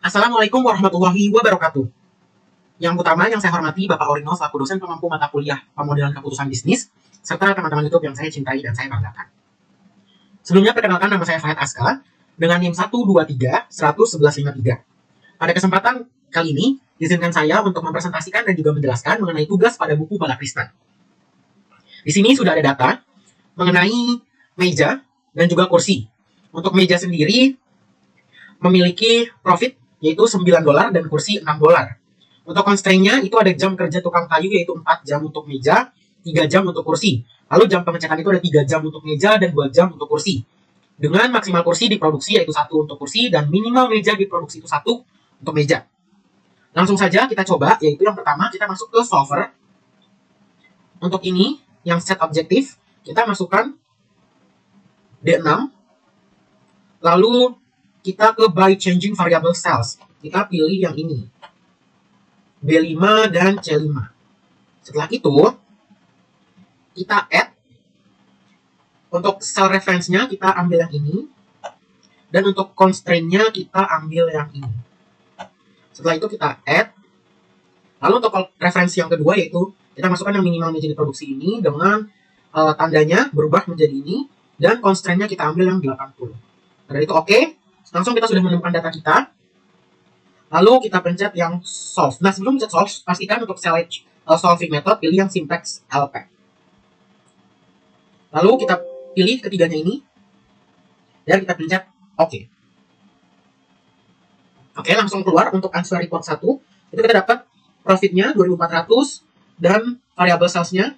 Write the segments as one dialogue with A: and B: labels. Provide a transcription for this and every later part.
A: Assalamualaikum warahmatullahi wabarakatuh. Yang utama yang saya hormati Bapak Orino selaku dosen pemampu mata kuliah pemodelan keputusan bisnis, serta teman-teman YouTube yang saya cintai dan saya banggakan. Sebelumnya perkenalkan, nama saya Fahad Aska dengan NIM 123-11153. Pada kesempatan kali ini, izinkan saya untuk mempresentasikan dan juga menjelaskan mengenai tugas pada buku Balakrishnan. Di sini sudah ada data mengenai meja dan juga kursi. Untuk meja sendiri memiliki profit yaitu $9 dan kursi $6. Untuk constraint-nya itu ada jam kerja tukang kayu yaitu 4 jam untuk meja, 3 jam untuk kursi. Lalu jam pengecekan itu ada 3 jam untuk meja dan 2 jam untuk kursi. Dengan maksimal kursi diproduksi yaitu 1 untuk kursi dan minimal meja diproduksi itu 1 untuk meja. Langsung saja kita coba, yaitu yang pertama kita masuk ke solver. Untuk ini yang set objektif kita masukkan D6. Lalu kita ke by changing variable cells. Kita pilih yang ini. B5 dan C5. Setelah itu, kita add. Untuk cell reference-nya kita ambil yang ini. Dan untuk constraint-nya kita ambil yang ini. Setelah itu kita add. Lalu untuk referensi yang kedua yaitu kita masukkan yang minimal meja diproduksi ini dengan tandanya berubah menjadi ini. Dan constraint-nya kita ambil yang 80. Dari itu oke. Langsung kita sudah menemukan data kita. Lalu kita pencet yang solve. Nah, sebelum pencet solve, pastikan untuk select solving method pilih yang simplex LP. Lalu kita pilih ketiganya ini. Dan kita pencet OK. Oke, langsung keluar untuk answer report 1. Itu kita dapat profitnya 2.400 dan variable sales-nya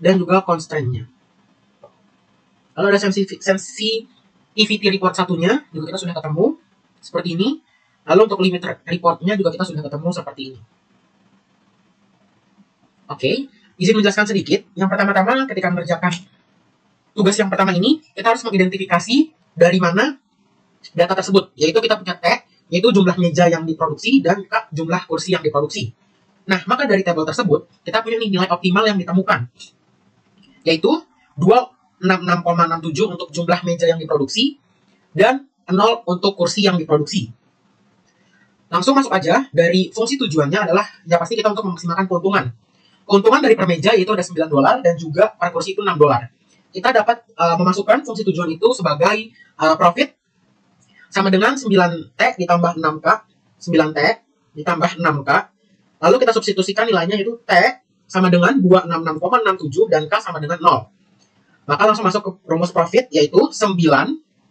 A: dan juga constraint-nya. Lalu ada sensitivity report satunya juga kita sudah ketemu seperti ini. Lalu untuk limit reportnya juga kita sudah ketemu seperti ini. Oke, izin menjelaskan sedikit. Yang pertama-tama ketika mengerjakan tugas yang pertama ini, kita harus mengidentifikasi dari mana data tersebut. Yaitu kita punya tag, yaitu jumlah meja yang diproduksi dan jumlah kursi yang diproduksi. Nah, maka dari tabel tersebut, kita punya nilai optimal yang ditemukan. Yaitu 266,67 untuk jumlah meja yang diproduksi dan 0 untuk kursi yang diproduksi. Langsung masuk aja, dari fungsi tujuannya adalah ya pasti kita untuk memaksimalkan keuntungan. Keuntungan dari per meja itu ada $9 dan juga per kursi itu $6. Kita dapat memasukkan fungsi tujuan itu sebagai profit sama dengan 9T ditambah 6K, 9T ditambah 6K. Lalu kita substitusikan nilainya itu T sama dengan 266,67 dan K sama dengan 0. Maka langsung masuk ke rumus profit yaitu 9,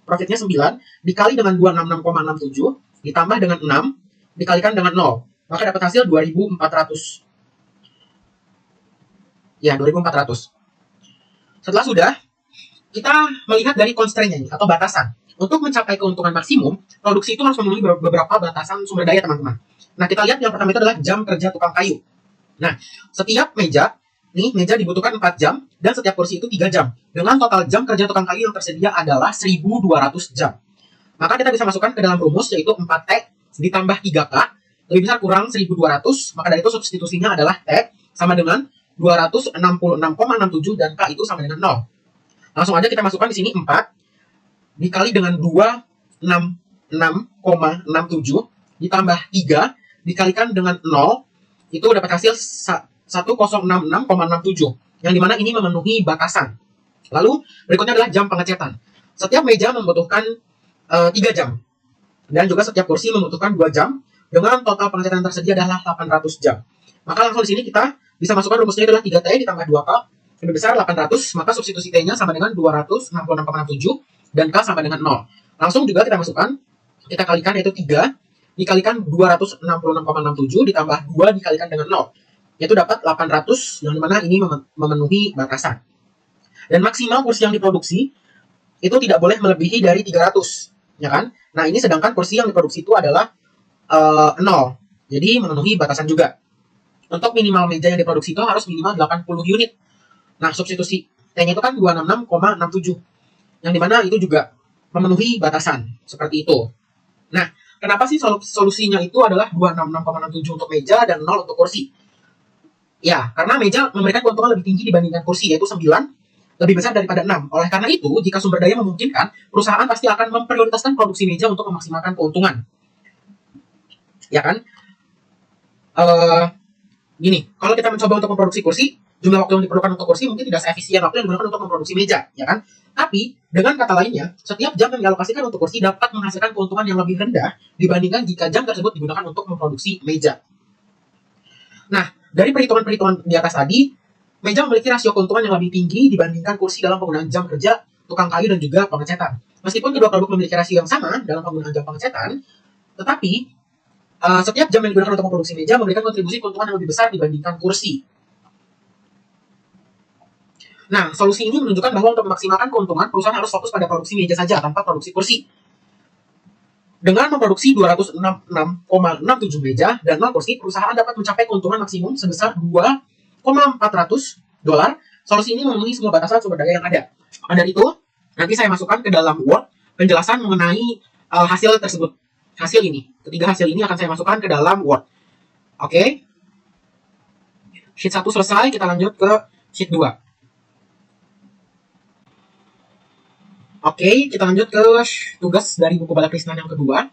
A: profitnya 9 dikali dengan 266,67 ditambah dengan 6 dikalikan dengan 0. Maka dapat hasil 2.400. Ya, 2.400. Setelah sudah, kita melihat dari constraint-nya ini atau batasan. Untuk mencapai keuntungan maksimum, produksi itu harus memenuhi beberapa batasan sumber daya, teman-teman. Nah, kita lihat yang pertama itu adalah jam kerja tukang kayu. Nah, setiap meja dibutuhkan 4 jam dan setiap kursi itu 3 jam. Dengan total jam kerja tukang kayu yang tersedia adalah 1.200 jam. Maka kita bisa masukkan ke dalam rumus yaitu 4T ditambah 3K lebih besar kurang 1.200. Maka dari itu substitusinya adalah T sama dengan 266,67 dan K itu sama dengan 0. Langsung aja kita masukkan di sini 4 dikali dengan 266,67 ditambah 3 dikalikan dengan 0 itu dapat hasil 1066,67 yang dimana ini memenuhi batasan. Lalu berikutnya adalah jam pengecetan. Setiap meja membutuhkan 3 jam dan juga setiap kursi membutuhkan 2 jam dengan total pengecetan tersedia adalah 800 jam. Maka langsung di sini kita bisa masukkan rumusnya adalah 3T ditambah 2K lebih besar 800, maka substitusi T-nya sama dengan 266,67 dan K sama dengan 0. Langsung juga kita masukkan, kita kalikan yaitu 3 dikalikan 266,67 ditambah 2 dikalikan dengan 0. Yaitu dapat 800 yang dimana ini memenuhi batasan. Dan maksimal kursi yang diproduksi itu tidak boleh melebihi dari 300, ya kan? Nah, ini sedangkan kursi yang diproduksi itu adalah 0. Jadi memenuhi batasan juga. Untuk minimal meja yang diproduksi itu harus minimal 80 unit. Nah, substitusi T-nya itu kan 266,67. Yang dimana itu juga memenuhi batasan. Seperti itu. Nah, kenapa sih solusinya itu adalah 266,67 untuk meja dan 0 untuk kursi? Ya, karena meja memberikan keuntungan lebih tinggi dibandingkan kursi, yaitu 9 lebih besar daripada 6. Oleh karena itu, jika sumber daya memungkinkan, perusahaan pasti akan memprioritaskan produksi meja untuk memaksimalkan keuntungan. ya kan? Gini, kalau kita mencoba untuk memproduksi kursi, jumlah waktu yang diperlukan untuk kursi mungkin tidak seefisien waktu yang digunakan untuk memproduksi meja, ya kan? Tapi, dengan kata lainnya, setiap jam yang dialokasikan untuk kursi dapat menghasilkan keuntungan yang lebih rendah dibandingkan jika jam tersebut digunakan untuk memproduksi meja. Nah, dari perhitungan-perhitungan di atas tadi, meja memiliki rasio keuntungan yang lebih tinggi dibandingkan kursi dalam penggunaan jam kerja, tukang kayu, dan juga pengecetan. Meskipun kedua produk memiliki rasio yang sama dalam penggunaan jam pengecetan, tetapi setiap jam yang digunakan untuk memproduksi meja memberikan kontribusi keuntungan yang lebih besar dibandingkan kursi. Nah, solusi ini menunjukkan bahwa untuk memaksimalkan keuntungan, perusahaan harus fokus pada produksi meja saja tanpa produksi kursi. Dengan memproduksi 266,67 meja dan 0 kursi, perusahaan dapat mencapai keuntungan maksimum sebesar $2,400. Solusi ini memenuhi semua batasan sumber daya yang ada. Maka dari itu, nanti saya masukkan ke dalam Word penjelasan mengenai hasil tersebut. Hasil ini, ketiga hasil ini akan saya masukkan ke dalam Word. Oke. Sheet 1 selesai, kita lanjut ke Sheet 2. Oke, kita lanjut ke tugas dari buku Balakrisnan yang kedua.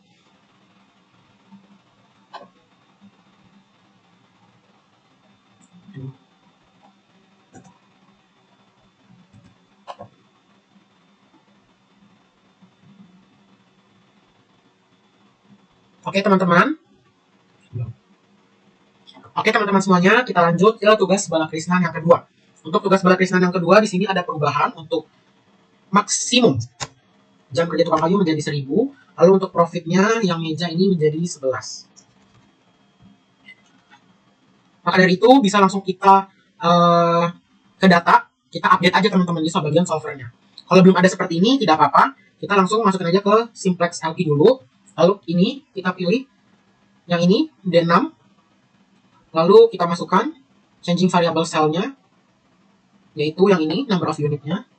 A: Oke, teman-teman. Oke, teman-teman semuanya, kita lanjut ke tugas Balakrisnan yang kedua. Untuk tugas Balakrisnan yang kedua, di sini ada perubahan untuk maksimum jam kerja tukang kayu menjadi 1000, lalu untuk profitnya yang meja ini menjadi 11. Maka dari itu bisa langsung kita ke data, kita update aja teman-teman di bagian solvernya. Kalau belum ada seperti ini tidak apa-apa, kita langsung masukin aja ke Simplex LP dulu. Lalu ini kita pilih yang ini D6, lalu kita masukkan changing variable cell-nya, yaitu yang ini number of unit-nya.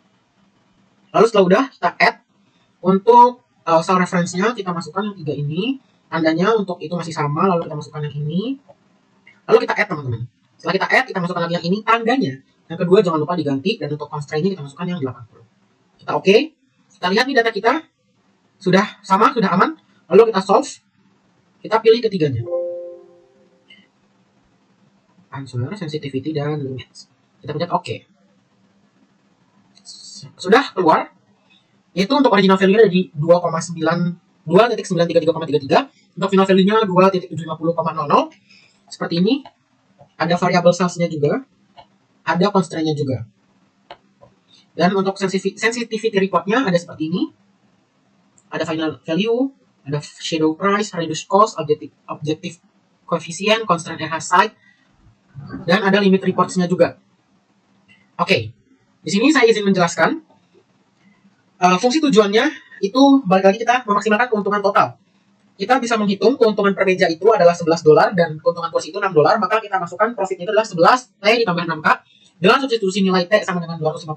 A: Lalu setelah udah kita add untuk cell reference-nya, kita masukkan yang 3 ini, tandanya untuk itu masih sama, lalu kita masukkan yang ini, lalu kita add teman-teman. Setelah kita add, kita masukkan lagi yang ini, tandanya yang kedua jangan lupa diganti, dan untuk constraint-nya kita masukkan yang 80. Kita oke, kita lihat nih data kita sudah sama, sudah aman. Lalu kita solve, kita pilih ketiganya, answer, sensitivity, dan limits. Kita pencet oke. Sudah keluar, yaitu untuk original value-nya ada di 2,933,33, untuk final value-nya 2.750,00. Seperti ini. Ada variable size-nya juga, ada constraint-nya juga. Dan untuk sensitivity report-nya ada seperti ini. Ada final value, ada shadow price, reduced cost, objective coefficient, constraint RH site, dan ada limit reports-nya juga. Oke, di sini saya izin menjelaskan fungsi tujuannya itu balik lagi kita memaksimalkan keuntungan total. Kita bisa menghitung keuntungan per meja itu adalah $11 dan keuntungan kursi itu $6, maka kita masukkan profitnya itu adalah 11 T ditambah 6K dengan substitusi nilai T sama dengan 250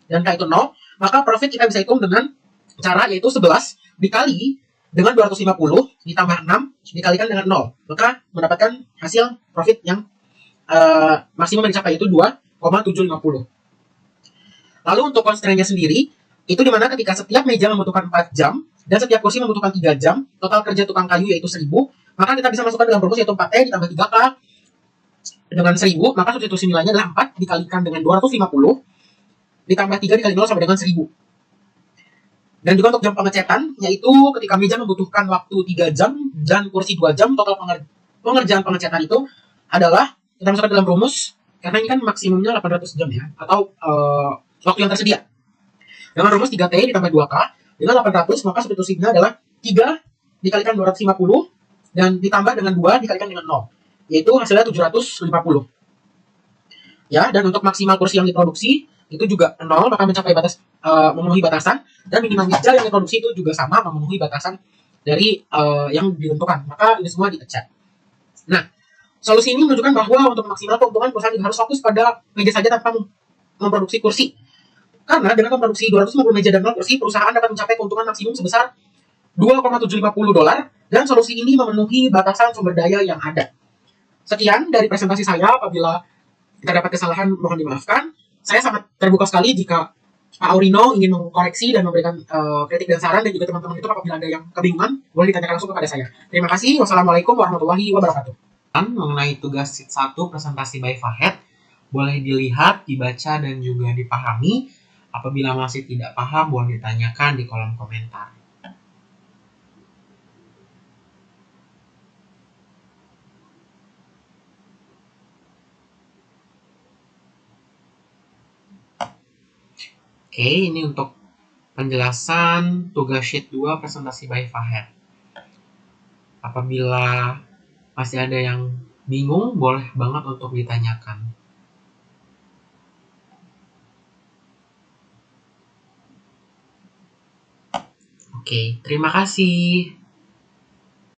A: dan K itu 0, maka profit kita bisa hitung dengan cara yaitu 11 dikali dengan 250 ditambah 6 dikalikan dengan 0, maka mendapatkan hasil profit yang maksimum yang dicapai itu 2,750. Lalu untuk constraint-nya sendiri, itu dimana ketika setiap meja membutuhkan 4 jam dan setiap kursi membutuhkan 3 jam, total kerja tukang kayu yaitu 1000, maka kita bisa masukkan dalam rumus yaitu 4T ditambah 3K dengan 1000, maka substitusi nilainya adalah 4 dikalikan dengan 250 ditambah 3 dikali 0 sama dengan 1000. Dan juga untuk jam pengecetan, yaitu ketika meja membutuhkan waktu 3 jam dan kursi 2 jam, total pengerjaan pengecetan itu adalah, kita masukkan dalam rumus, karena ini kan maksimumnya 800 jam ya, atau waktu yang tersedia. Dengan rumus 3T ditambah 2K, dengan 800, maka substitusinya adalah 3 dikalikan 250, dan ditambah dengan 2 dikalikan dengan 0, yaitu hasilnya 750. Ya, dan untuk maksimal kursi yang diproduksi, itu juga 0, maka mencapai batas memenuhi batasan, dan minimal meja yang diproduksi itu juga sama memenuhi batasan dari yang ditentukan, maka ini semua dipecat. Nah, solusi ini menunjukkan bahwa untuk maksimal keuntungan perusahaan juga harus fokus pada meja saja tanpa memproduksi kursi. Karena dengan memproduksi 250 meja dan 0 kursi, perusahaan dapat mencapai keuntungan maksimum sebesar $2,750, dan solusi ini memenuhi batasan sumber daya yang ada. Sekian dari presentasi saya. Apabila terdapat kesalahan, mohon dimaafkan. Saya sangat terbuka sekali jika Pak Aurino ingin mengkoreksi dan memberikan kritik dan saran, dan juga teman-teman itu apabila ada yang kebingungan boleh ditanyakan langsung kepada saya. Terima kasih. Wassalamualaikum warahmatullahi wabarakatuh.
B: Mengenai tugas sheet 1 presentasi by Fahed, boleh dilihat, dibaca, dan juga dipahami. Apabila masih tidak paham, boleh ditanyakan di kolom komentar. Oke, ini untuk penjelasan tugas sheet 2 presentasi by Fahed. Apabila masih ada yang bingung, boleh banget untuk ditanyakan. Oke, terima kasih.